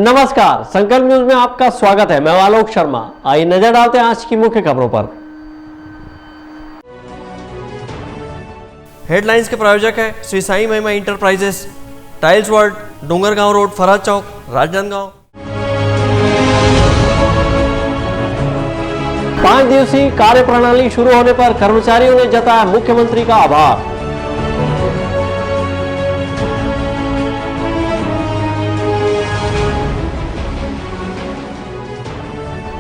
नमस्कार, संकल्प न्यूज में आपका स्वागत है। मैं आलोक शर्मा। आइए नजर डालते हैं आज की मुख्य खबरों पर। हेडलाइंस के प्रायोजक है Shri Sai Mahima enterprises, tiles world, Dongargaon road, Farhad Chowk, Rajnandgaon. 5 दिवसीय कार्यप्रणाली शुरू होने पर कर्मचारियों ने जताया मुख्यमंत्री का आभार।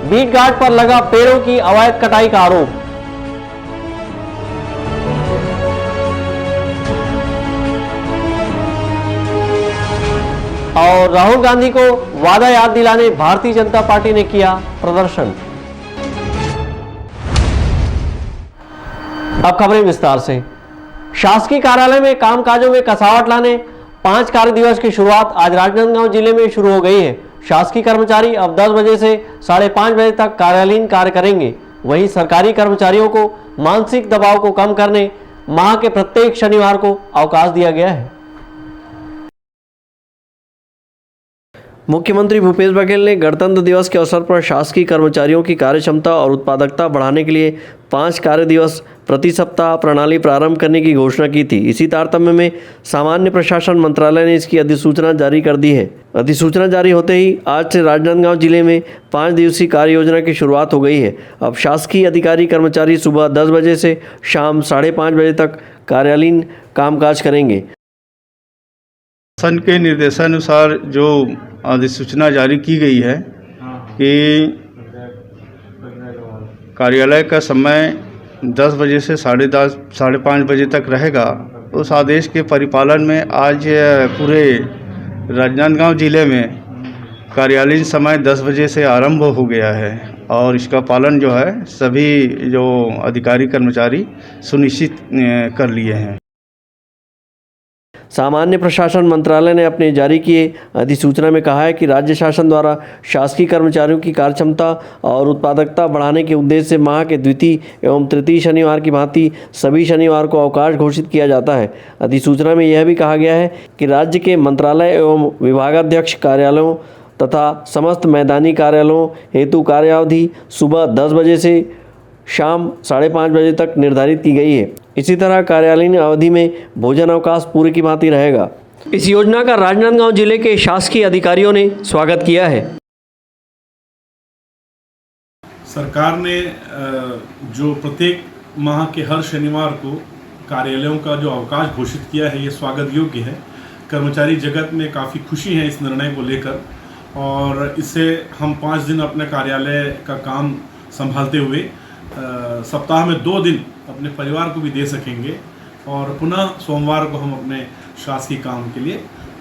बीट घाट पर लगा पेड़ों की अवैध कटाई का आरोप। और राहुल गांधी को वादा याद दिलाने भारतीय जनता पार्टी ने किया प्रदर्शन। अब खबरें विस्तार से। शासकीय कार्यालय में कामकाजों में कसावट लाने 5 कार्य दिवस की शुरुआत आज राजनांदगांव जिले में शुरू हो गई है। शासकीय कर्मचारी अब 10 बजे से 5:30 बजे तक कार्यालयीन कार्य करेंगे। वहीं सरकारी कर्मचारियों को मानसिक दबाव को कम करने माह के प्रत्येक शनिवार को अवकाश दिया गया है। मुख्यमंत्री भूपेश बघेल ने गणतंत्र दिवस के अवसर पर शासकीय कर्मचारियों की कार्यक्षमता और उत्पादकता बढ़ाने के लिए 5 कार्य दिवस प्रति सप्ताह प्रणाली प्रारंभ करने की घोषणा की थी। इसी तारतम्य में सामान्य प्रशासन मंत्रालय ने इसकी अधिसूचना जारी कर दी है। अधिसूचना जारी होते ही आज से राजनांदगांव जिले में 5 दिवसीय कार्य योजना की शुरुआत हो गई है। अब शासकीय अधिकारी कर्मचारी सुबह 10 बजे से शाम 5:30 बजे तक कार्यालयीन कामकाज करेंगे। शासन के निर्देशानुसार जो अधिसूचना जारी की गई है कि कार्यालय का समय 10 बजे से 5:30 बजे तक रहेगा, उस आदेश के परिपालन में आज पूरे राजनांदगांव जिले में कार्यालयीन समय 10 बजे से आरंभ हो गया है और इसका पालन जो है सभी जो अधिकारी कर्मचारी सुनिश्चित कर लिए हैं। सामान्य प्रशासन मंत्रालय ने अपने जारी किए अधिसूचना में कहा है कि राज्य शासन द्वारा शासकीय कर्मचारियों की कार्यक्षमता और उत्पादकता बढ़ाने के उद्देश्य से माह के द्वितीय एवं तृतीय शनिवार की भांति सभी शनिवार को अवकाश घोषित किया जाता है। अधिसूचना में यह भी कहा गया है कि राज्य के मंत्रालय एवं विभागाध्यक्ष कार्यालयों तथा समस्त मैदानी कार्यालयों हेतु कार्यावधि सुबह 10 बजे से शाम 5:30 बजे तक निर्धारित की गई है। इसी तरह कार्यालयीन अवधि में भोजन अवकाश पूरे की भांति रहेगा। इस योजना का राजनांदगांव जिले के शासकीय अधिकारियों ने स्वागत किया है। सरकार ने जो प्रत्येक माह के हर शनिवार को कार्यालयों का जो अवकाश घोषित किया है, ये स्वागत योग्य है। कर्मचारी जगत में काफ़ी खुशी है इस निर्णय को लेकर और इससे हम 5 दिन अपने कार्यालय का काम संभालते हुए सप्ताह में 2 दिन अपने परिवार को भी दे सकेंगे और पुनः सोमवार को हम अपने शासकीय काम के लिए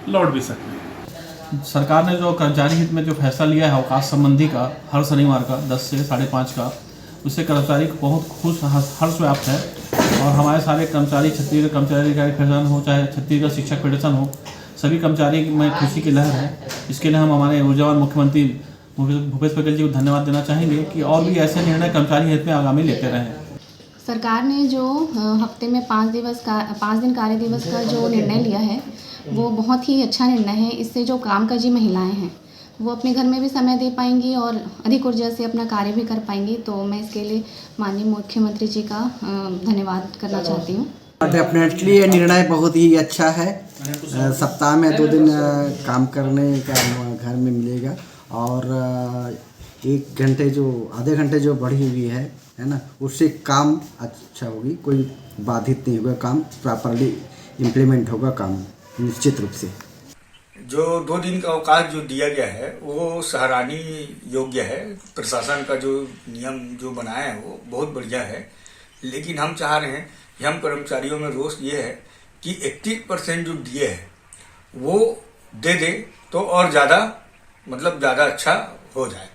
लौट भी सकेंगे। सरकार ने जो कर्मचारी हित में जो फैसला लिया है अवकाश संबंधी का हर शनिवार का 10 से 5:30 का, उससे कर्मचारी को बहुत खुश हर्ष व्याप्त है और हमारे सारे कर्मचारी, छत्तीसगढ़ कर्मचारी फेडरेशन हो चाहे छत्तीसगढ़ शिक्षक फेडरेशन हो, सभी कर्मचारी में खुशी की लहर है। इसके लिए हम हमारे ऊर्जावान मुख्यमंत्री भूपेश बघेल जी को धन्यवाद देना चाहेंगे कि और भी ऐसे निर्णय कर्मचारी हित में आगामी लेते रहें। सरकार ने जो हफ्ते में 5 दिन कार्य दिवस का जो निर्णय लिया है वो बहुत ही अच्छा निर्णय है। इससे जो कामकाजी महिलाएं हैं वो अपने घर में भी समय दे पाएंगी और अधिक ऊर्जा से अपना कार्य भी कर पाएंगी। तो मैं इसके लिए माननीय मुख्यमंत्री जी का धन्यवाद करना चाहती हूँ। डेफिनेटली ये निर्णय बहुत ही अच्छा है। सप्ताह में 2 दिन काम करने का घर में मिलेगा और 1 घंटे जो आधे घंटे जो बढ़ी हुई है ना, उससे काम अच्छा होगी, कोई बाधित नहीं होगा, काम प्रॉपरली इम्प्लीमेंट होगा काम निश्चित रूप से। जो 2 दिन का अवकाश जो दिया गया है वो सराहनीय योग्य है। प्रशासन का जो नियम जो बनाया है वो बहुत बढ़िया है, लेकिन हम चाह रहे हैं कि हम कर्मचारियों में रोष ये है कि 31% जो दिए है वो दे दे तो और ज़्यादा अच्छा हो जाए,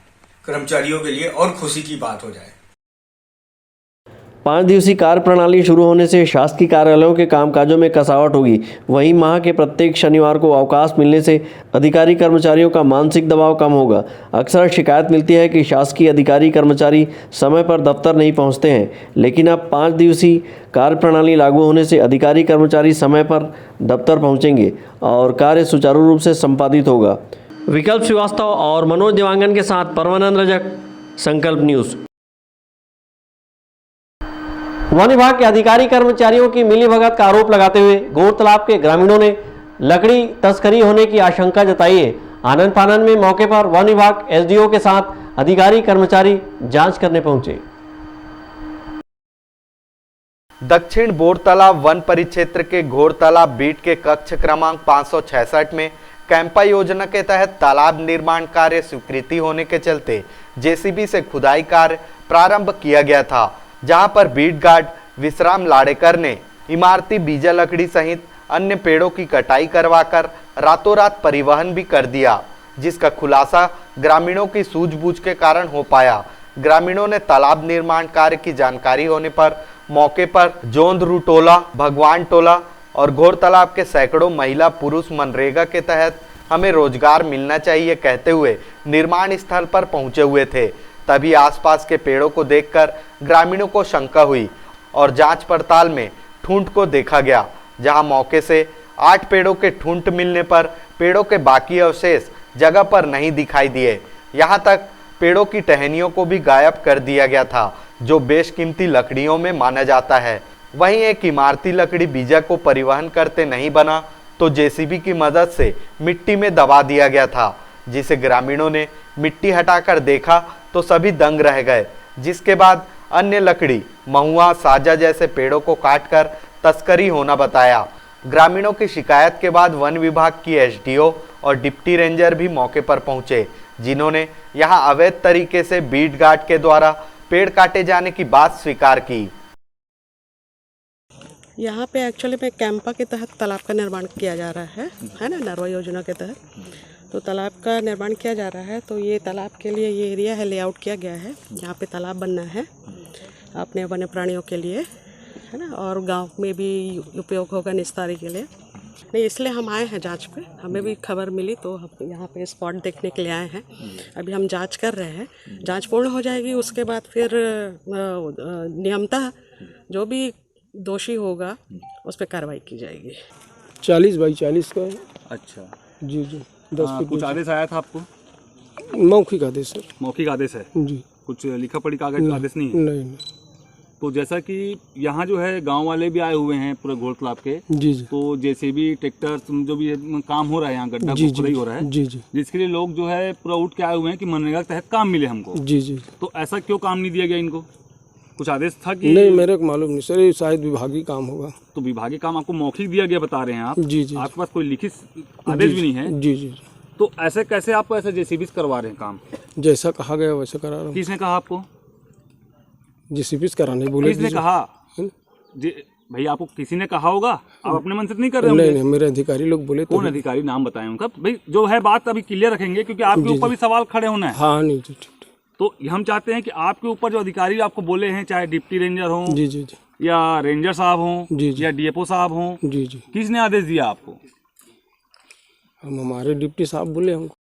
कर्मचारियों के लिए और खुशी की बात हो जाए। 5 दिवसीय कार्य प्रणाली शुरू होने से शासकीय कार्यालयों के कामकाजों में कसावट होगी। वहीं माह के प्रत्येक शनिवार को अवकाश मिलने से अधिकारी कर्मचारियों का मानसिक दबाव कम होगा। अक्सर शिकायत मिलती है कि शासकीय अधिकारी कर्मचारी समय पर दफ्तर नहीं पहुंचते हैं, लेकिन अब 5 दिवसीय कार्य प्रणाली लागू होने से अधिकारी कर्मचारी समय पर दफ्तर पहुंचेंगे और कार्य सुचारू रूप से संपादित होगा। विकल्प श्रीवास्तव और मनोज देवांगन के साथ परमानंद रजक, संकल्प न्यूज़। वन विभाग के अधिकारी कर्मचारियों की मिलीभगत का आरोप लगाते हुए गौरतलाब के ग्रामीणों ने लकड़ी तस्करी होने की आशंका जताई है। आनन फानन में मौके पर वन विभाग एसडीओ के साथ अधिकारी कर्मचारी जांच करने पहुंचे। दक्षिण बोरतालाब वन परिक्षेत्र के घोरतालाब बीट के कक्ष क्रमांक 566 में कैंपा योजना के तहत तालाब निर्माण कार्य स्वीकृति होने के चलते जेसीबी से खुदाई कार्य प्रारंभ किया गया था, जहां पर बीट गार्ड विश्राम लाड़ेकर ने इमारती बीजा लकड़ी सहित अन्य पेड़ों की कटाई करवाकर रातों रात परिवहन भी कर दिया, जिसका खुलासा ग्रामीणों की सूझबूझ के कारण हो पाया। ग्रामीणों ने तालाब निर्माण कार्य की जानकारी होने पर मौके पर जोंधरू टोला, भगवान टोला और घोरतालाब के सैकड़ों महिला पुरुष मनरेगा के तहत हमें रोजगार मिलना चाहिए कहते हुए निर्माण स्थल पर पहुंचे हुए थे। तभी आसपास के पेड़ों को देखकर ग्रामीणों को शंका हुई और जांच पड़ताल में ठूंठ को देखा गया, जहां मौके से 8 पेड़ों के ठूंठ मिलने पर पेड़ों के बाकी अवशेष जगह पर नहीं दिखाई दिए। यहां तक पेड़ों की टहनियों को भी गायब कर दिया गया था, जो बेशकीमती लकड़ियों में माना जाता है। वहीं एक इमारती लकड़ी बीजा को परिवहन करते नहीं बना तो जेसीबी की मदद से मिट्टी में दबा दिया गया था, जिसे ग्रामीणों ने मिट्टी हटाकर देखा तो सभी दंग रह गए। जिसके बाद अन्य लकड़ी, महुआ, साजा जैसे पेड़ों को काटकर तस्करी होना बताया। ग्रामीणों की शिकायत के बाद वन विभाग की एसडीओ और डिप्टी रेंजर भी मौके पर पहुंचे, जिन्होंने यहां अवैध तरीके से बीट गार्ड के द्वारा पेड़ काटे जाने की बात स्वीकार की। यहाँ पे एक्चुअली में कैंपा के तहत तालाब का निर्माण किया जा रहा है ना, नरवा योजना के तहत तो तालाब का निर्माण किया जा रहा है। तो ये तालाब के लिए ये एरिया है, लेआउट किया गया है, यहाँ पे तालाब बनना है अपने वन्य प्राणियों के लिए, है ना, और गांव में भी उपयोग होगा निस्तारी के लिए। नहीं, इसलिए हम आए हैं जांच पे, हमें भी खबर मिली तो हम यहाँ पे स्पॉट देखने के लिए आए हैं। अभी हम जांच कर रहे हैं, जांच पूर्ण हो जाएगी उसके बाद फिर नियमतः जो भी दोषी होगा उस पर कार्रवाई की जाएगी। 40 बाई 40 का है। अच्छा जी जी 10 फीट। कुछ आदेश आया था आपको? मौखिक आदेश है। मौखिक आदेश है जी, कुछ लिखा पढ़ी कागज आदेश नहीं है? नहीं। तो जैसा कि यहाँ जो है गांव वाले भी आए हुए हैं पूरे घोरतालाब के, जी जी, तो जेसीबी ट्रैक्टर जो भी काम हो रहा है यहाँ गड्ढा खुदाई हो रहा है, जी जी, जिसके लिए लोग जो है पूरा उठ के आए हुए हैं कि मनरेगा के तहत काम मिले हमको। जी जी। तो ऐसा क्यों काम नहीं दिया गया इनको? कुछ आदेश था कि? नहीं, मेरे को मालूम नहीं सर, ये शायद विभागीय काम होगा। तो विभागीय काम आपको मौखिक दिया गया बता रहे हैं आप? जी जी। आपके पास कोई लिखित आदेश भी नहीं है? जी जी। तो ऐसे कैसे आप ऐसे जेसीबी करवा रहे हैं काम? जैसा कहा गया वैसा करा रहा हूँ। किसने कहा आपको जेसीबी कराने बोले? किसने कहा? भाई आपको किसी ने कहा होगा, आप अपने मन से नहीं कर रहे होंगे? नहीं, मेरे अधिकारी लोग बोले। कौन अधिकारी, नाम बताएं उनका? भाई जो है बात अभी क्लियर रखेंगे क्योंकि आपके ऊपर भी सवाल खड़े होना है। हाँ नहीं जी, ठीक। तो हम चाहते हैं कि आपके ऊपर जो अधिकारी आपको बोले हैं, चाहे डिप्टी रेंजर हो, जी जी जी, या रेंजर साहब हो, जी जी, या डीएफओ साहब हो, जी जी, किसने आदेश दिया आपको? हम हमारे डिप्टी साहब बोले हमको।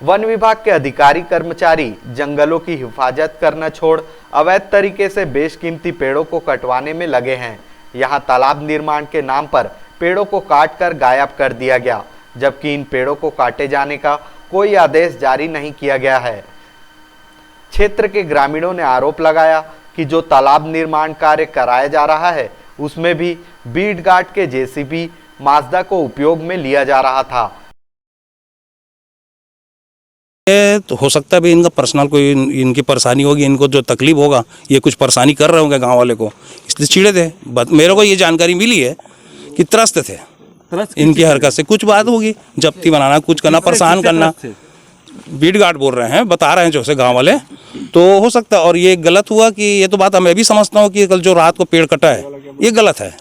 वन विभाग के अधिकारी कर्मचारी जंगलों की हिफाजत करना छोड़ अवैध तरीके से बेशकीमती पेड़ों को कटवाने में लगे हैं। यहाँ तालाब निर्माण के नाम पर पेड़ों को काटकर गायब कर दिया गया, जबकि इन पेड़ों को काटे जाने का कोई आदेश जारी नहीं किया गया है। क्षेत्र के ग्रामीणों ने आरोप लगाया कि जो तालाब निर्माण कार्य कराया जा रहा है उसमें भी बीट गार्ड के जेसीबी माजदा को उपयोग में लिया जा रहा था। तो हो सकता है भी इनका पर्सनल कोई इनकी परेशानी होगी, इनको जो तकलीफ होगा, ये कुछ परेशानी कर रहे होंगे गांव वाले को, इसलिए चिढ़े थे। मेरे को ये जानकारी मिली है कि त्रस्त थे इनकी हरकत से, कुछ बात होगी, जब्ती बनाना, कुछ करना, परेशान करना। बीट गार्ड बोल रहे हैं, बता रहे हैं जो से गाँव वाले, तो हो सकता है। और ये गलत हुआ कि ये तो बात मैं भी समझता हूँ कि कल जो रात को पेड़ कटा है ये गलत है,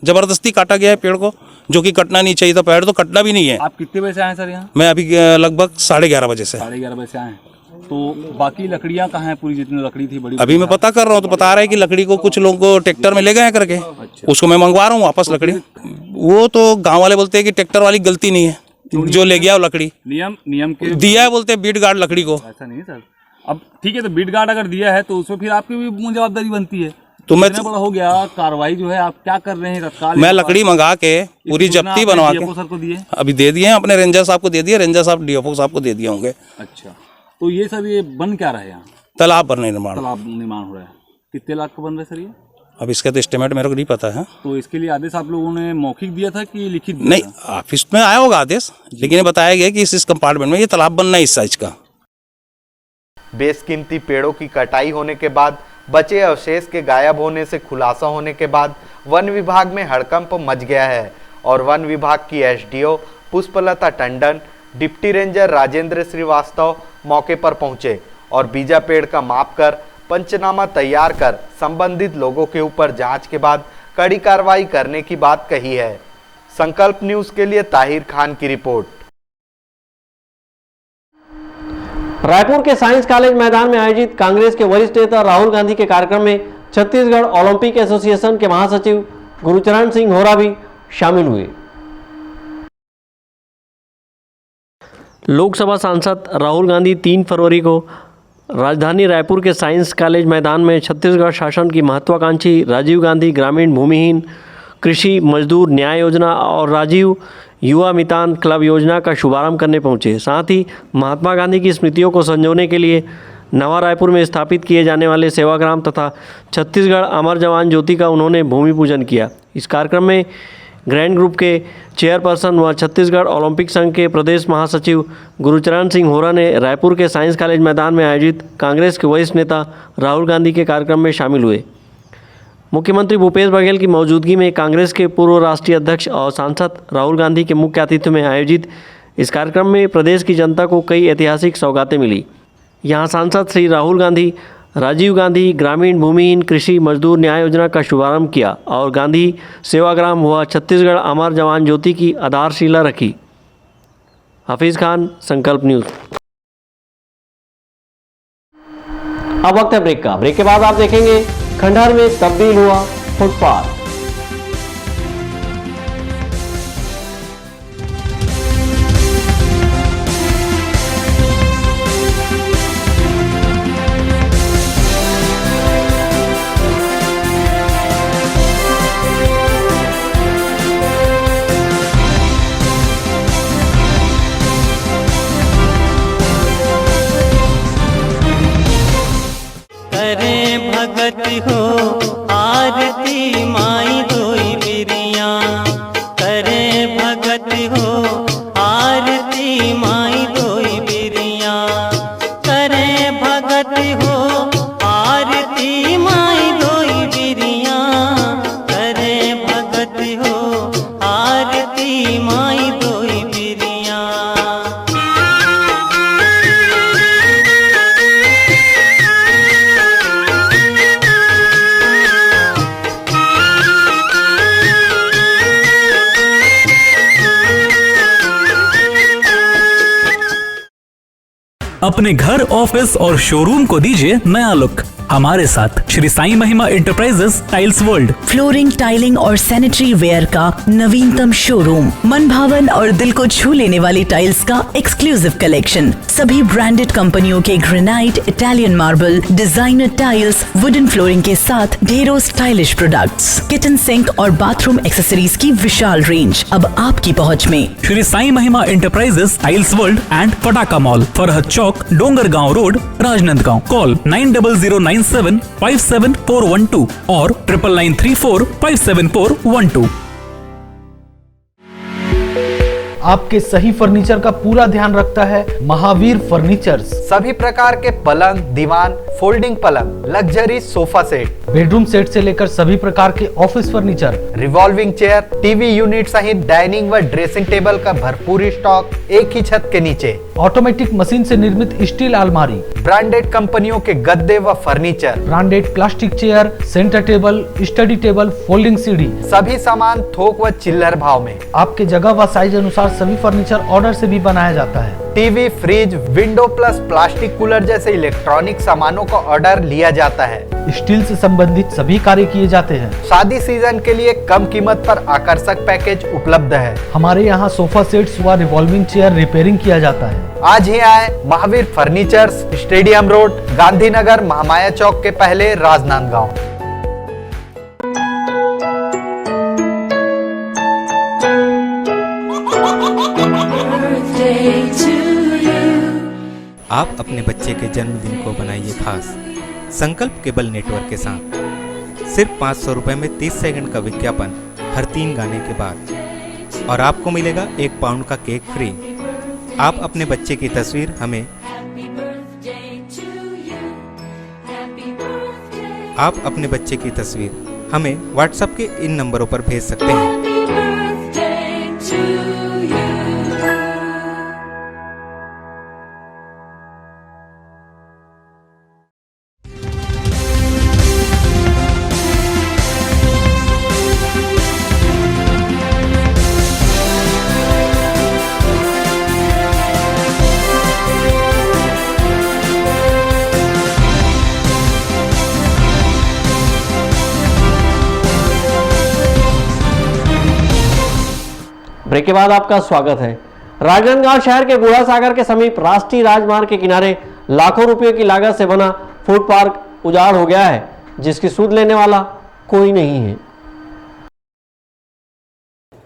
ज़बरदस्ती काटा गया है पेड़ को, जो कि कटना नहीं चाहिए था। पेड़ तो कटना भी नहीं है। आप कितने बजे से आए सर यहाँ? मैं अभी लगभग 11:30 बजे से। 11:30 बजे से आए। तो बाकी लकड़ियाँ कहाँ हैं? पूरी जितनी लकड़ी थी बड़ी? अभी मैं पता कर रहा हूँ, तो बता रहे हैं कि लकड़ी को कुछ लोगों को ट्रैक्टर में ले गए करके। अच्छा। उसको मैं मंगवा रहा हूँ वापस लकड़ी। वो तो गाँव वाले बोलते हैं कि ट्रैक्टर वाली गलती नहीं है, जो ले गया वो लकड़ी नियम के दिया है, बोलते हैं बीट गार्ड लकड़ी को। ऐसा नहीं है सर। अब ठीक है, तो बीट गार्ड अगर दिया है तो उसमें फिर आपकी भी जवाबदारी बनती है। तो मैं इतना बड़ा हो गया कार्रवाई जो है आप क्या कर रहे हैं तत्काल? मैं लकड़ी मंगा के पूरी जब्ती बनवा के सर को दिए, अभी दे दिए हैं, अपने रेंजर साहब को दे दिए, रेंजर साहब डीएफओ साहब को दे दिए होंगे। अच्छा, तो ये सब ये बन क्या रहा है यहाँ? तालाब पर निर्माण, तालाब निर्माण हो रहा है। कितने लाख का बन रहा है सर ये? अब इसका तो एस्टिमेट मेरे को नहीं पता है। तो इसके लिए आदेश आप लोगों ने मौखिक दिया था कि लिखित दिया नहीं, था? ऑफिस में आया होगा आदेश, लेकिन ये बताया गया कि इस कंपार्टमेंट में ये तालाब बनना है इस साइज का। बेशकीमती पेड़ों की कटाई होने के बाद बचे अवशेष के गायब होने से खुलासा होने के बाद वन विभाग में हड़कंप मच गया है और वन विभाग की SDO Pushpalata Tandon, deputy ranger Rajendra Shrivastava मौके पर पहुंचे और बीजा पेड़ का माप कर पंचनामा तैयार कर संबंधित लोगों के ऊपर जांच के बाद कड़ी कार्रवाई करने की बात कही है। संकल्प न्यूज के लिए ताहिर खान की रिपोर्ट। रायपुर के साइंस कॉलेज मैदान में आयोजित कांग्रेस के वरिष्ठ नेता राहुल गांधी के कार्यक्रम में छत्तीसगढ़ ओलंपिक एसोसिएशन के महासचिव गुरुचरण सिंह होरा भी शामिल हुए। लोकसभा सांसद राहुल गांधी 3 फरवरी को राजधानी रायपुर के साइंस कॉलेज मैदान में छत्तीसगढ़ शासन की महत्वाकांक्षी राजीव गांधी ग्रामीण भूमिहीन कृषि मजदूर न्याय योजना और राजीव युवा मितान क्लब योजना का शुभारंभ करने पहुंचे। साथ ही महात्मा गांधी की स्मृतियों को संजोने के लिए नवा रायपुर में स्थापित किए जाने वाले सेवाग्राम तथा छत्तीसगढ़ अमर जवान ज्योति का उन्होंने भूमि पूजन किया। इस कार्यक्रम में ग्रैंड ग्रुप के चेयरपर्सन व छत्तीसगढ़ ओलंपिक संघ के प्रदेश महासचिव गुरुचरण सिंह होरा ने रायपुर के साइंस कॉलेज मैदान में आयोजित कांग्रेस के वरिष्ठ नेता राहुल गांधी के कार्यक्रम में शामिल हुए। मुख्यमंत्री भूपेश बघेल की मौजूदगी में कांग्रेस के पूर्व राष्ट्रीय अध्यक्ष और सांसद राहुल गांधी के मुख्य आतिथ्य में आयोजित इस कार्यक्रम में प्रदेश की जनता को कई ऐतिहासिक सौगातें मिली। यहां सांसद श्री राहुल गांधी राजीव गांधी ग्रामीण भूमिहीन कृषि मजदूर न्याय योजना का शुभारंभ किया और गांधी सेवाग्राम व छत्तीसगढ़ अमर जवान ज्योति की आधारशिला रखी। हफीज खान, संकल्प न्यूज। अब वक्त है ब्रेक का। ब्रेक के बाद आप देखेंगे खंडहर में तब्दील हुआ फुटपाथ। हो आरती माई धोई बिरिया करे भगत हो आरती माई धोई बिरिया करे भगत हो आरती माई धोई बिरिया करे भगत हो आरती माई धोई बिरिया। अपने घर, ऑफिस और शोरूम को दीजिए नया लुक हमारे साथ Shri Sai Mahima enterprises tiles world. Flooring, tiling और सैनिटरी वेयर का नवीनतम शोरूम, मन भावन और दिल को छू लेने वाली टाइल्स का एक्सक्लूसिव कलेक्शन, सभी ब्रांडेड कंपनियों के granite, Italian marble, designer tiles, wooden flooring के साथ ढेरों स्टाइलिश प्रोडक्ट्स, किचन सिंक और बाथरूम एक्सेसरीज की विशाल रेंज अब आपकी पहुंच में। Shri Sai Mahima enterprises tiles world and Pataka mall, Farhad Chowk, Dongargaon road, Rajnandgaon. Call 9009757412 और 9994574412। आपके सही फर्नीचर का पूरा ध्यान रखता है महावीर फर्नीचर्स। सभी प्रकार के पलंग, दीवान, फोल्डिंग पलंग, luxury sofa set, bedroom set से लेकर सभी प्रकार के office furniture, revolving chair, TV unit सहित डाइनिंग व ड्रेसिंग टेबल का भरपूर स्टॉक एक ही छत के नीचे। ऑटोमेटिक मशीन से निर्मित स्टील अलमारी, ब्रांडेड कंपनियों के गद्दे व furniture, branded plastic chair, centre table, study table, folding सीढ़ी, सभी सामान थोक व चिल्लर भाव में। आपके जगह व साइज अनुसार सभी फर्नीचर ऑर्डर से भी बनाया जाता है। TV, fridge, window plus plastic cooler जैसे इलेक्ट्रॉनिक सामानों का ऑर्डर लिया जाता है। स्टील से संबंधित सभी कार्य किए जाते हैं। शादी सीजन के लिए कम कीमत पर आकर्षक पैकेज उपलब्ध है। हमारे यहाँ सोफा सेट्स व रिवॉल्विंग चेयर रिपेयरिंग किया जाता है। आज ही आए Mahavir furnitures, stadium road, Gandhinagar, Mahamaya Chowk के पहले, राजनांदगांव। आप अपने बच्चे के जन्मदिन को बनाइए खास संकल्प केबल नेटवर्क के साथ। सिर्फ 500 रुपये में 30 सेकंड का विज्ञापन हर 3 गाने के बाद और आपको मिलेगा 1 पाउंड का केक फ्री। आप अपने बच्चे की तस्वीर हमें व्हाट्सएप के इन नंबरों पर भेज सकते हैं। ब्रेक के बाद आपका स्वागत है। राजनांदगांव शहर के बूढ़ा सागर के समीप राष्ट्रीय राजमार्ग के किनारे लाखों रुपयों की लागत से बना फूड पार्क उजाड़ हो गया है, जिसकी सूद लेने वाला कोई नहीं है।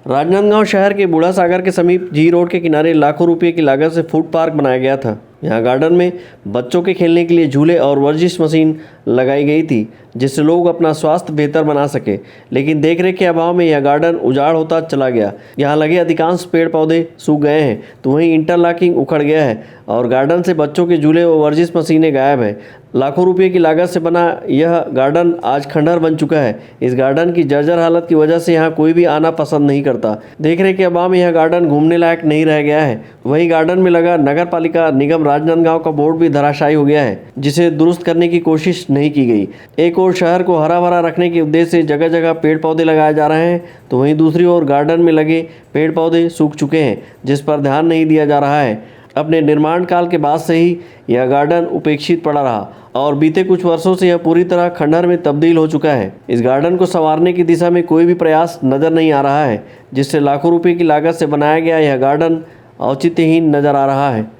राजनांदगांव शहर के बूढ़ा सागर के समीप जी रोड के किनारे लाखों रुपए की लागत से फूड पार्क बनाया गया था। यहाँ गार्डन में बच्चों के खेलने के लिए झूले और वर्जिश मशीन लगाई गई थी, जिससे लोग अपना स्वास्थ्य बेहतर बना सके। लेकिन देखरेख के अभाव में यह गार्डन उजाड़ होता चला गया। यहाँ लगे अधिकांश पेड़ पौधे सूख गए हैं, तो वहीं इंटरलॉकिंग उखड़ गया है और गार्डन से बच्चों के झूले और वर्जिश मशीनें गायब हैं। लाखों रुपए की लागत से बना यह गार्डन आज खंडहर बन चुका है। इस गार्डन की जर्जर हालत की वजह से यहाँ कोई भी आना पसंद नहीं करता। देखरेख के अभाव में यह गार्डन घूमने लायक नहीं रह गया है। वहीं गार्डन में लगा नगर पालिका निगम राजनांदगांव का बोर्ड भी धराशायी हो गया है, जिसे दुरुस्त करने की कोशिश नहीं की गई। एक और शहर को हरा भरा रखने के उद्देश्य से जगह जगह पेड़ पौधे लगाए जा रहे हैं, तो वहीं दूसरी ओर गार्डन में लगे पेड़ पौधे सूख चुके हैं, जिस पर ध्यान नहीं दिया जा रहा है। अपने निर्माण काल के बाद से ही यह गार्डन उपेक्षित पड़ा रहा और बीते कुछ वर्षों से यह पूरी तरह खंडहर में तब्दील हो चुका है। इस गार्डन को संवारने की दिशा में कोई भी प्रयास नजर नहीं आ रहा है, जिससे लाखों रुपए की लागत से बनाया गया यह गार्डन औचित्यहीन नजर आ रहा है।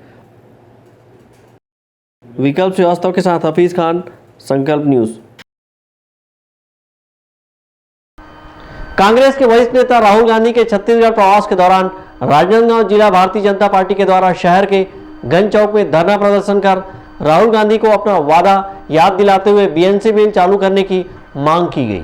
विकल्प श्रीवास्तव के साथ हफीज खान, संकल्प न्यूज। कांग्रेस के वरिष्ठ नेता राहुल गांधी के छत्तीसगढ़ प्रवास के दौरान राजनांदगांव जिला भारतीय जनता पार्टी के द्वारा शहर के गंज चौक में धरना प्रदर्शन कर राहुल गांधी को अपना वादा याद दिलाते हुए बीएनसी बिल चालू करने की मांग की गई।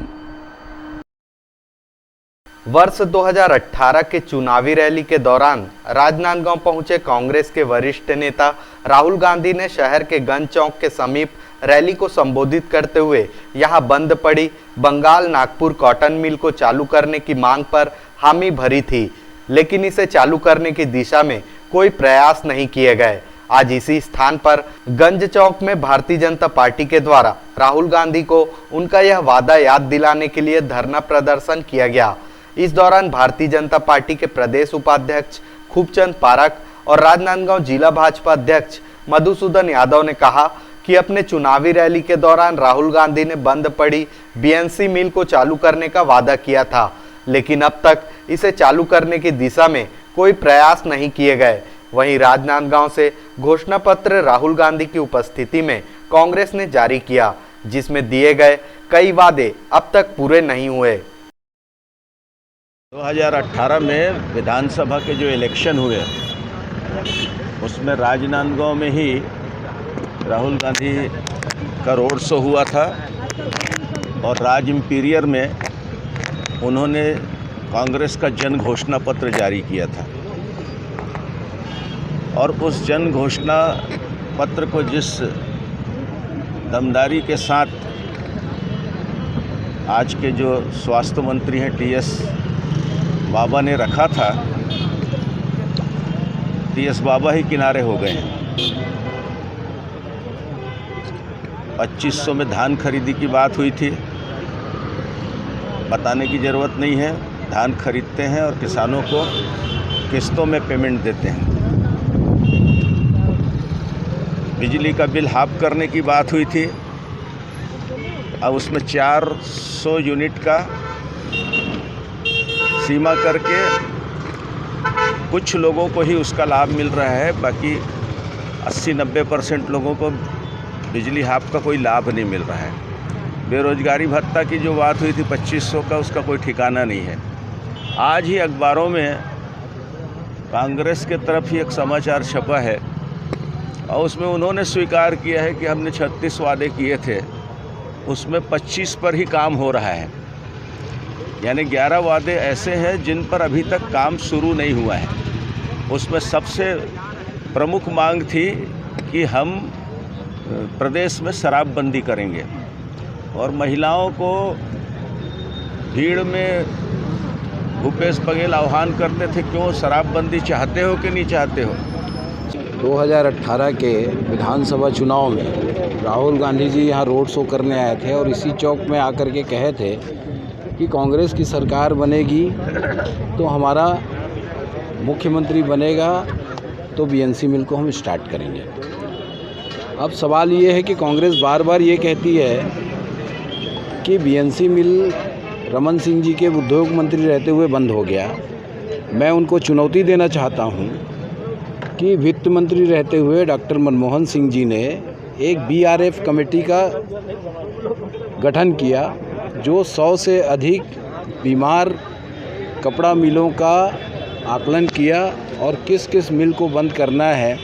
वर्ष 2018 के चुनावी रैली के दौरान राजनांदगांव पहुंचे कांग्रेस के वरिष्ठ नेता राहुल गांधी ने शहर के गंज चौक के समीप रैली को संबोधित करते हुए यहां बंद पड़ी बंगाल नागपुर कॉटन मिल को चालू करने की मांग पर हामी भरी थी, लेकिन इसे चालू करने की दिशा में कोई प्रयास नहीं किए गए। आज इसी स्थान पर गंज चौक में भारतीय जनता पार्टी के द्वारा राहुल गांधी को उनका यह वादा याद दिलाने के लिए धरना प्रदर्शन किया गया। इस दौरान भारतीय जनता पार्टी के प्रदेश उपाध्यक्ष खूबचंद पारक और राजनांदगांव जिला भाजपा अध्यक्ष मधुसूदन यादव ने कहा कि अपने चुनावी रैली के दौरान राहुल गांधी ने बंद पड़ी बीएनसी मिल को चालू करने का वादा किया था, लेकिन अब तक इसे चालू करने की दिशा में कोई प्रयास नहीं किए गए। वहीं राजनांदगांव से घोषणा पत्र राहुल गांधी की उपस्थिति में कांग्रेस ने जारी किया, जिसमें दिए गए कई वादे अब तक पूरे नहीं हुए। 2018 में विधानसभा के जो इलेक्शन हुए उसमें राजनांदगांव में ही राहुल गांधी का रोड शो हुआ था और राज इंपीरियर में उन्होंने कांग्रेस का जन घोषणा पत्र जारी किया था और उस जन घोषणा पत्र को जिस दमदारी के साथ आज के जो स्वास्थ्य मंत्री हैं टीएस बाबा ने रखा था, टीएस बाबा ही किनारे हो गए हैं। 2500 में धान खरीदी की बात हुई थी, बताने की ज़रूरत नहीं है। धान खरीदते हैं और किसानों को किस्तों में पेमेंट देते हैं। बिजली का बिल हाफ करने की बात हुई थी, अब उसमें 400 यूनिट का सीमा करके कुछ लोगों को ही उसका लाभ मिल रहा है, बाकी 80-90% लोगों को बिजली हाफ का कोई लाभ नहीं मिल रहा है। बेरोजगारी भत्ता की जो बात हुई थी 2500 का, उसका कोई ठिकाना नहीं है। आज ही अखबारों में कांग्रेस के तरफ ही एक समाचार छपा है और उसमें उन्होंने स्वीकार किया है कि हमने 36 वादे किए थे, उसमें 25 पर ही काम हो रहा है। यानी 11 वादे ऐसे हैं जिन पर अभी तक काम शुरू नहीं हुआ है। उसमें सबसे प्रमुख मांग थी कि हम प्रदेश में शराबबंदी करेंगे और महिलाओं को भीड़ में भूपेश बघेल आह्वान करते थे, क्यों शराबबंदी चाहते हो कि नहीं चाहते हो। 2018 के विधानसभा चुनाव में राहुल गांधी जी यहाँ रोड शो करने आए थे और इसी चौक में आकर के कहे थे कि कांग्रेस की सरकार बनेगी तो हमारा मुख्यमंत्री बनेगा तो बीएनसी मिल को हम स्टार्ट करेंगे। अब सवाल ये है कि कांग्रेस बार बार ये कहती है कि बीएनसी मिल रमन सिंह जी के उद्योग मंत्री रहते हुए बंद हो गया। मैं उनको चुनौती देना चाहता हूँ कि वित्त मंत्री रहते हुए डॉक्टर मनमोहन सिंह जी ने एक बीआरएफ कमेटी का गठन किया जो 100 से अधिक बीमार कपड़ा मिलों का आकलन किया और किस किस मिल को बंद करना है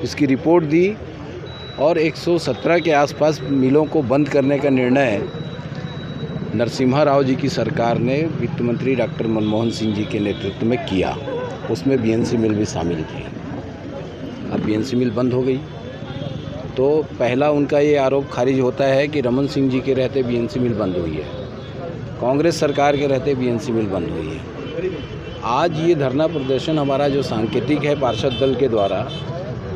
इसकी रिपोर्ट दी और 117 के आसपास मिलों को बंद करने का निर्णय नरसिम्हा राव जी की सरकार ने वित्त मंत्री डॉक्टर मनमोहन सिंह जी के नेतृत्व में किया। उसमें बीएनसी मिल भी शामिल थी। अब बीएनसी मिल बंद हो गई तो पहला उनका ये आरोप खारिज होता है कि रमन सिंह जी के रहते बीएनसी मिल बंद हुई है, कांग्रेस सरकार के रहते बीएनसी मिल बंद हुई है। आज ये धरना प्रदर्शन हमारा जो सांकेतिक है पार्षद दल के द्वारा,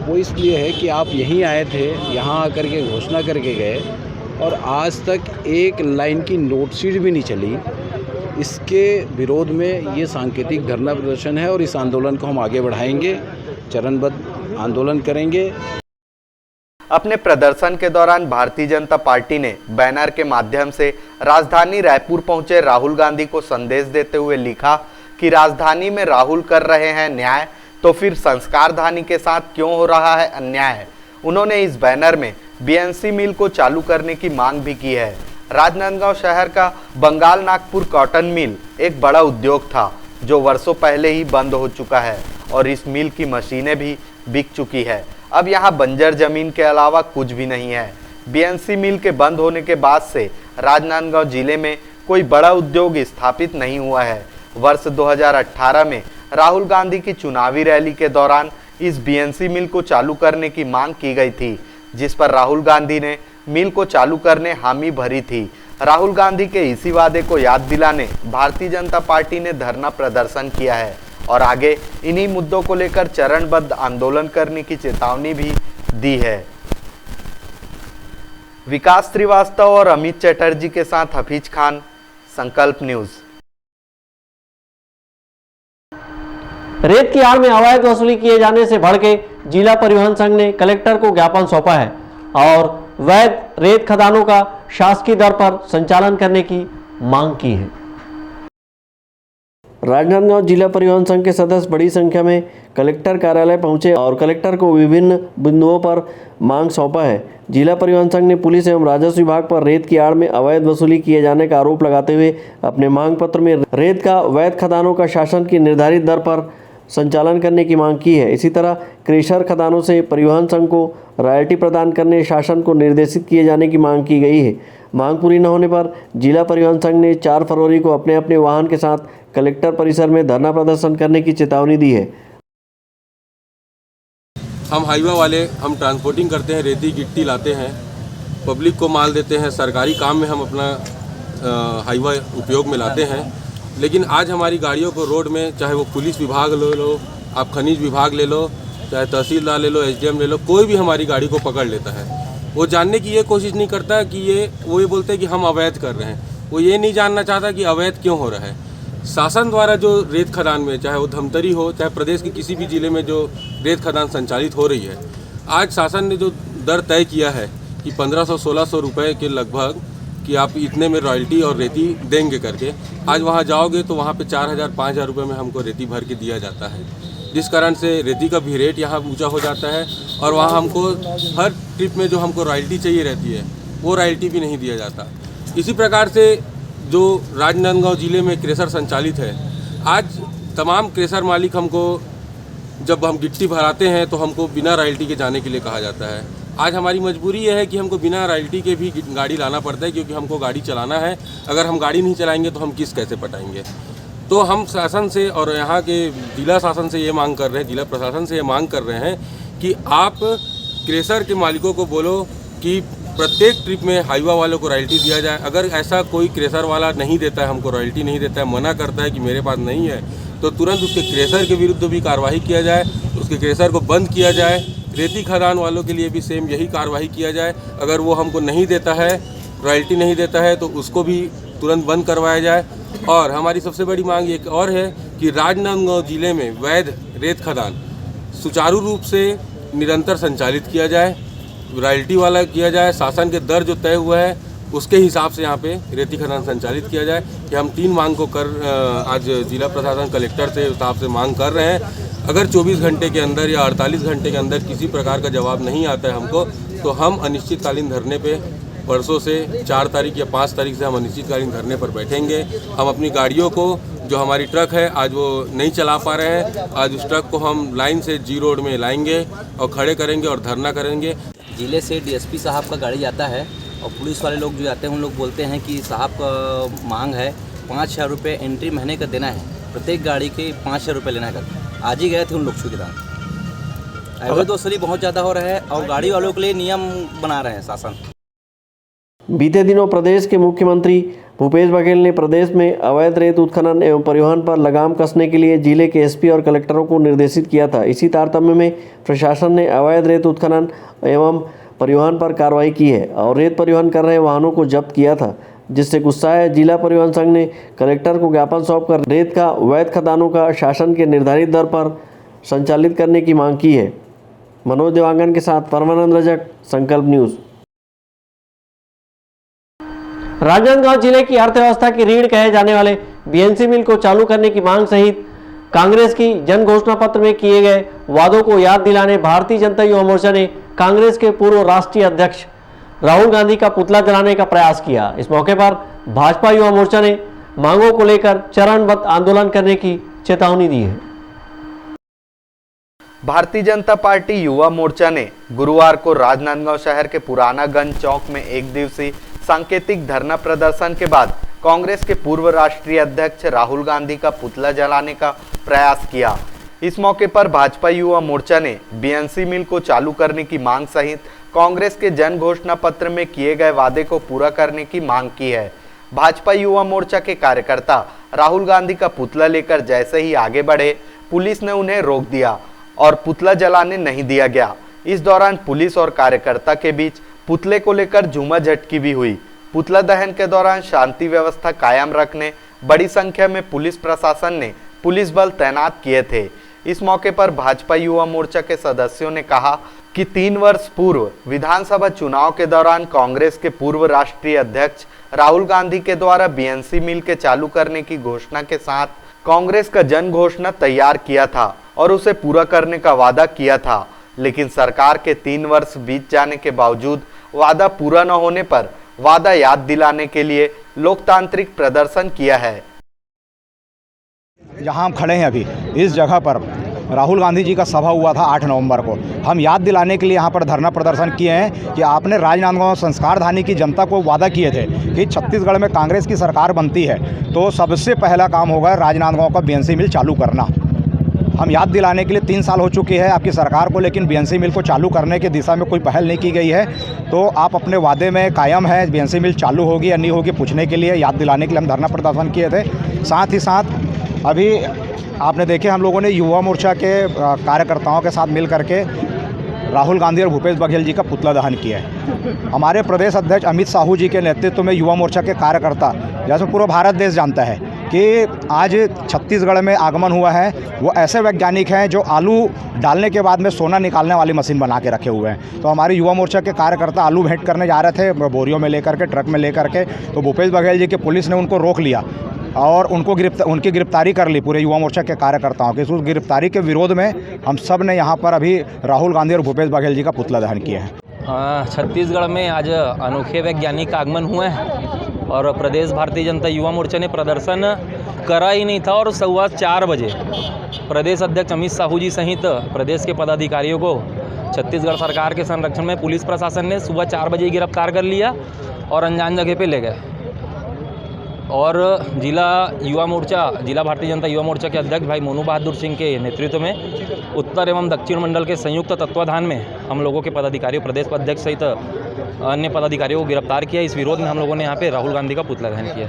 वो इसलिए है कि आप यहीं आए थे, यहाँ आकर के घोषणा करके गए और आज तक एक लाइन की नोटशीट भी नहीं चली। इसके विरोध में ये सांकेतिक धरना प्रदर्शन है और इस आंदोलन को हम आगे बढ़ाएंगे, चरणबद्ध आंदोलन करेंगे। अपने प्रदर्शन के दौरान भारतीय जनता पार्टी ने बैनर के माध्यम से राजधानी रायपुर पहुंचे राहुल गांधी को संदेश देते हुए लिखा कि राजधानी में राहुल कर रहे हैं न्याय, तो फिर संस्कारधानी के साथ क्यों हो रहा है अन्याय। उन्होंने इस बैनर में बीएनसी मिल को चालू करने की मांग भी की है। राजनांदगांव शहर का बंगाल नागपुर कॉटन मिल एक बड़ा उद्योग था जो वर्षों पहले ही बंद हो चुका है और इस मिल की मशीनें भी बिक चुकी है। अब यहाँ बंजर जमीन के अलावा कुछ भी नहीं है। बीएनसी मिल के बंद होने के बाद से राजनांदगांव जिले में कोई बड़ा उद्योग स्थापित नहीं हुआ है। वर्ष 2018 में राहुल गांधी की चुनावी रैली के दौरान इस बीएनसी मिल को चालू करने की मांग की गई थी, जिस पर राहुल गांधी ने मिल को चालू करने हामी भरी थी। राहुल गांधी के इसी वादे को याद दिलाने भारतीय जनता पार्टी ने धरना प्रदर्शन किया है और आगे इन्हीं मुद्दों को लेकर चरणबद्ध आंदोलन करने की चेतावनी भी दी है। विकास श्रीवास्तव और अमित चटर्जी के साथ हफीज खान, संकल्प न्यूज। रेत की आड़ में अवैध वसूली किए जाने से भड़के जिला परिवहन संघ ने कलेक्टर को ज्ञापन सौंपा है और वैध रेत खदानों का शासकीय दर पर संचालन करने की मांग की है। राजनांदगांव जिला परिवहन संघ के सदस्य बड़ी संख्या में कलेक्टर कार्यालय पहुंचे और कलेक्टर को विभिन्न बिंदुओं पर मांग सौंपा है। जिला परिवहन संघ ने पुलिस एवं राजस्व विभाग पर रेत की आड़ में अवैध वसूली किए जाने का आरोप लगाते हुए अपने मांग पत्र में रेत का वैध खदानों का शासन की निर्धारित दर पर संचालन करने की मांग की है। इसी तरह क्रेशर खदानों से परिवहन संघ को रॉयल्टी प्रदान करने शासन को निर्देशित किए जाने की मांग की गई है। मांग पूरी न होने पर जिला परिवहन संघ ने 4 फरवरी को अपने अपने वाहन के साथ कलेक्टर परिसर में धरना प्रदर्शन करने की चेतावनी दी है। हम हाईवे वाले हम ट्रांसपोर्टिंग करते हैं, रेती गिट्टी लाते हैं, पब्लिक को माल देते हैं, सरकारी काम में हम अपना हाईवे उपयोग में लाते हैं। लेकिन आज हमारी गाड़ियों को रोड में, चाहे वो पुलिस विभाग ले लो, आप खनिज विभाग ले लो, चाहे तहसीलदार ले लो, एसडीएम ले लो, कोई भी हमारी गाड़ी को पकड़ लेता है। वो जानने की ये कोशिश नहीं करता कि वो ये बोलते हैं कि हम अवैध कर रहे हैं। वो ये नहीं जानना चाहता कि अवैध क्यों हो रहा है। शासन द्वारा जो रेत खदान में, चाहे वो धमतरी हो, चाहे प्रदेश के किसी भी जिले में जो रेत खदान संचालित हो रही है, आज शासन ने जो दर तय किया है कि 1500-1600 रुपये के लगभग कि आप इतने में रॉयल्टी और रेती देंगे करके, आज वहाँ जाओगे तो वहाँ पे 4000-5000 रुपये में हमको रेती भर के दिया जाता है, जिस कारण से रेती का भी रेट यहाँ ऊंचा हो जाता है और वहाँ हमको हर ट्रिप में जो हमको रॉयल्टी चाहिए रहती है वो रॉयल्टी भी नहीं दिया जाता। इसी प्रकार से जो राजनांदगांव जिले में क्रेशर संचालित है, आज तमाम क्रेशर मालिक हमको जब हम गिट्टी भराते हैं तो हमको बिना रॉयल्टी के जाने के लिए कहा जाता है। आज हमारी मजबूरी यह है कि हमको बिना रॉयल्टी के भी गाड़ी लाना पड़ता है, क्योंकि हमको गाड़ी चलाना है। अगर हम गाड़ी नहीं चलाएंगे तो हम किस्त कैसे पटाएंगे। तो हम शासन से और यहाँ के जिला शासन से ये मांग कर रहे हैं, जिला प्रशासन से ये मांग कर रहे हैं कि आप क्रेशर के मालिकों को बोलो कि प्रत्येक ट्रिप में हाईवा वालों को रॉयल्टी दिया जाए। अगर ऐसा कोई क्रेशर वाला नहीं देता है, हमको रॉयल्टी नहीं देता है, मना करता है कि मेरे पास नहीं है, तो तुरंत उसके क्रेशर के विरुद्ध भी कार्रवाई किया जाए, उसके क्रेशर को बंद किया जाए। रेती खदान वालों के लिए भी सेम यही कार्रवाई किया जाए। अगर वो हमको नहीं देता है, रॉयल्टी नहीं देता है, तो उसको भी तुरंत बंद करवाया जाए। और हमारी सबसे बड़ी मांग एक और है कि राजनांदगांव जिले में वैध रेत खदान सुचारू रूप से निरंतर संचालित किया जाए, रॉयल्टी वाला किया जाए। शासन के दर जो तय हुआ है उसके हिसाब से यहाँ पे रेती खदान संचालित किया जाए। कि हम 3 मांग को आज जिला प्रशासन कलेक्टर से हिसाब से मांग कर रहे हैं। अगर 24 घंटे के अंदर या 48 घंटे के अंदर किसी प्रकार का जवाब नहीं आता है हमको, तो हम अनिश्चितकालीन धरने पे परसों से 4 तारीख या 5 तारीख से हम अनिश्चितकालीन धरने पर बैठेंगे। हम अपनी गाड़ियों को, जो हमारी ट्रक है आज वो नहीं चला पा रहे हैं, आज उस ट्रक को हम लाइन से जी रोड में लाएंगे और खड़े करेंगे और धरना करेंगे। जिले से डीएसपी साहब का गाड़ी जाता है और पुलिस वाले लोग जो जाते हैं उन लोग बोलते हैं कि साहब का मांग है 5,000 रुपये एंट्री महीने का देना है, प्रत्येक गाड़ी के 5,000 रुपये लेना है। आज ही गए थे उन लोग चौकीदार। अवैध वसूली बहुत ज़्यादा हो रहा है और गाड़ी वालों के लिए नियम बना रहे हैं शासन। बीते दिनों प्रदेश के मुख्यमंत्री भूपेश बघेल ने प्रदेश में अवैध रेत उत्खनन एवं परिवहन पर लगाम कसने के लिए जिले के एसपी और कलेक्टरों को निर्देशित किया था। इसी तारतम्य में प्रशासन ने अवैध रेत उत्खनन एवं परिवहन पर कार्रवाई की है और रेत परिवहन कर रहे वाहनों को जब्त किया था, जिससे गुस्साए जिला परिवहन संघ ने कलेक्टर को ज्ञापन सौंपकर रेत का अवैध खदानों का शासन के निर्धारित दर पर संचालित करने की मांग की है। मनोज देवांगन के साथ परमानंद रजक, संकल्प न्यूज़। राजनांदगांव जिले की अर्थव्यवस्था की रीढ़ कहे जाने वाले बीएनसी मिल को चालू करने की मांग सहित कांग्रेस की जन घोषणा पत्र में किए गए वादों को याद दिलाने भारतीय जनता युवा मोर्चा ने कांग्रेस के पूर्व राष्ट्रीय अध्यक्ष राहुल गांधी का पुतला जलाने का प्रयास किया। इस मौके पर भाजपा युवा मोर्चा ने मांगों को लेकर चरणबद्ध आंदोलन करने की चेतावनी दी है। भारतीय जनता पार्टी युवा मोर्चा ने गुरुवार को राजनांदगांव शहर के पुराना गंज चौक में एक दिवसीय सांकेतिक धरना प्रदर्शन के बाद कांग्रेस के पूर्व राष्ट्रीय अध्यक्ष राहुल गांधी का पुतला जलाने का प्रयास किया। इस मौके पर भाजपा युवा मोर्चा ने बीएनसी मिल को चालू करने की मांग सहित कांग्रेस के जन घोषणा पत्र में किए गए वादे को पूरा करने की मांग की है। भाजपा युवा मोर्चा के कार्यकर्ता राहुल गांधी का पुतला लेकर जैसे ही आगे बढ़े, पुलिस ने उन्हें रोक दिया और पुतला जलाने नहीं दिया गया। इस दौरान पुलिस और कार्यकर्ता के बीच पुतले को लेकर झूमाझटकी भी हुई। पुतला दहन के दौरान शांति व्यवस्था कायम रखने बड़ी संख्या में पुलिस प्रशासन ने पुलिस बल तैनात किए थे। इस मौके पर भाजपा युवा मोर्चा के सदस्यों ने कहा कि 3 वर्ष पूर्व विधानसभा चुनाव के दौरान कांग्रेस के पूर्व राष्ट्रीय अध्यक्ष राहुल गांधी के द्वारा बीएनसी मिल के चालू करने की घोषणा के साथ कांग्रेस का जन घोषणा तैयार किया था और उसे पूरा करने का वादा किया था, लेकिन सरकार के 3 वर्ष बीत जाने के बावजूद वादा पूरा न होने पर वादा याद दिलाने के लिए लोकतांत्रिक प्रदर्शन किया है। जहां हम खड़े हैं अभी इस जगह पर राहुल गांधी जी का सभा हुआ था 8 नवंबर को। हम याद दिलाने के लिए यहाँ पर धरना प्रदर्शन किए हैं कि आपने राजनांदगांव संस्कारधानी की जनता को वादा किए थे कि छत्तीसगढ़ में कांग्रेस की सरकार बनती है तो सबसे पहला काम होगा राजनांदगांव का बीएनसी मिल चालू करना। हम याद दिलाने के लिए 3 साल हो चुके हैं आपकी सरकार को, लेकिन बीएनसी मिल को चालू करने की दिशा में कोई पहल नहीं की गई है। तो आप अपने वादे में कायम है, बीएनसी मिल चालू होगी या नहीं होगी पूछने के लिए, याद दिलाने के लिए हम धरना प्रदर्शन किए थे। साथ ही साथ अभी आपने देखे हम लोगों ने युवा मोर्चा के कार्यकर्ताओं के साथ मिल करके राहुल गांधी और भूपेश बघेल जी का पुतला दहन किया है। हमारे प्रदेश अध्यक्ष अमित साहू जी के नेतृत्व में युवा मोर्चा के कार्यकर्ता, जैसे पूरा भारत देश जानता है कि आज छत्तीसगढ़ में आगमन हुआ है, वो ऐसे वैज्ञानिक हैं जो आलू डालने के बाद में सोना निकालने वाली मशीन बना के रखे हुए हैं। तो हमारे युवा मोर्चा के कार्यकर्ता आलू भेंट करने जा रहे थे बोरियों में लेकर के, ट्रक में लेकर के, तो भूपेश बघेल जी की पुलिस ने उनको रोक लिया और उनकी गिरफ्तारी कर ली पूरे युवा मोर्चा के कार्यकर्ताओं की। उस गिरफ्तारी के विरोध में हम सब ने यहाँ पर अभी राहुल गांधी और भूपेश बघेल जी का पुतला दहन किया है। छत्तीसगढ़ में आज अनोखे वैज्ञानिक का आगमन हुआ है और प्रदेश भारतीय जनता युवा मोर्चा ने प्रदर्शन करा ही नहीं था और 4:15 बजे प्रदेश अध्यक्ष अमित साहू जी सहित प्रदेश के पदाधिकारियों को छत्तीसगढ़ सरकार के संरक्षण में पुलिस प्रशासन ने सुबह 4 बजे ही गिरफ्तार कर लिया और अनजान जगह पे ले गए। और जिला भारतीय जनता युवा मोर्चा के अध्यक्ष भाई मोनू बहादुर सिंह के नेतृत्व में उत्तर एवं दक्षिण मंडल के संयुक्त तत्वाधान में हम लोगों के पदाधिकारियों, प्रदेश अध्यक्ष सहित अन्य पदाधिकारियों को गिरफ्तार किया। इस विरोध में हम लोगों ने यहाँ पे राहुल गांधी का पुतला दहन किया।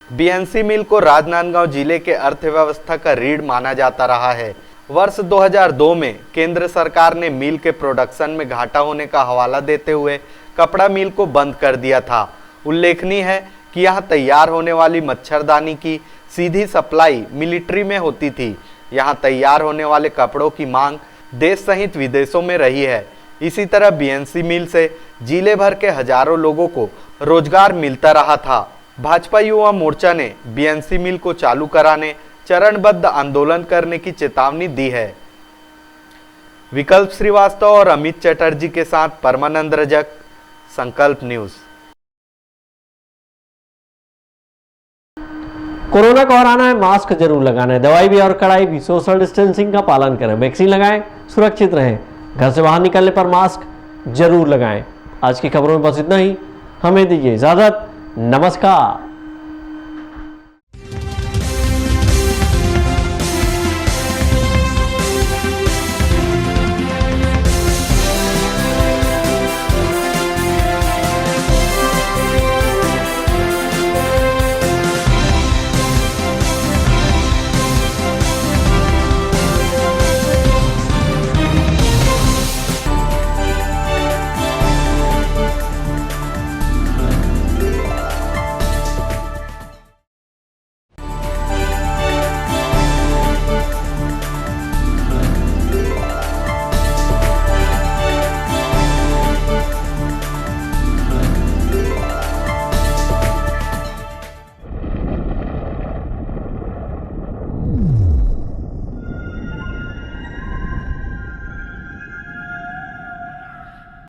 बीएनसी मिल को राजनांदगांव जिले के अर्थव्यवस्था का रीढ़ माना जाता रहा है। वर्ष 2002 में केंद्र सरकार ने मिल के प्रोडक्शन में घाटा होने का हवाला देते हुए कपड़ा मिल को बंद कर दिया था। उल्लेखनीय है कि यहाँ तैयार होने वाली मच्छरदानी की सीधी सप्लाई मिलिट्री में होती थी। यहाँ तैयार होने वाले कपड़ों की मांग देश सहित विदेशों में रही है। इसी तरह बीएनसी मिल से जिले भर के हजारों लोगों को रोजगार मिलता रहा था। भाजपा युवा मोर्चा ने बीएनसी मिल को चालू कराने चरणबद्ध आंदोलन करने की चेतावनी दी है। विकल्प श्रीवास्तव और अमित चटर्जी के साथ परमानंद रजक, संकल्प न्यूज। कोरोना को हराना है, मास्क जरूर लगाना है, दवाई भी और कड़ाई भी, सोशल डिस्टेंसिंग का पालन करें, वैक्सीन लगाएं, सुरक्षित रहें, घर से बाहर निकलने पर मास्क जरूर लगाएं। आज की खबरों में बस इतना ही, हमें दीजिए इजाजत, नमस्कार।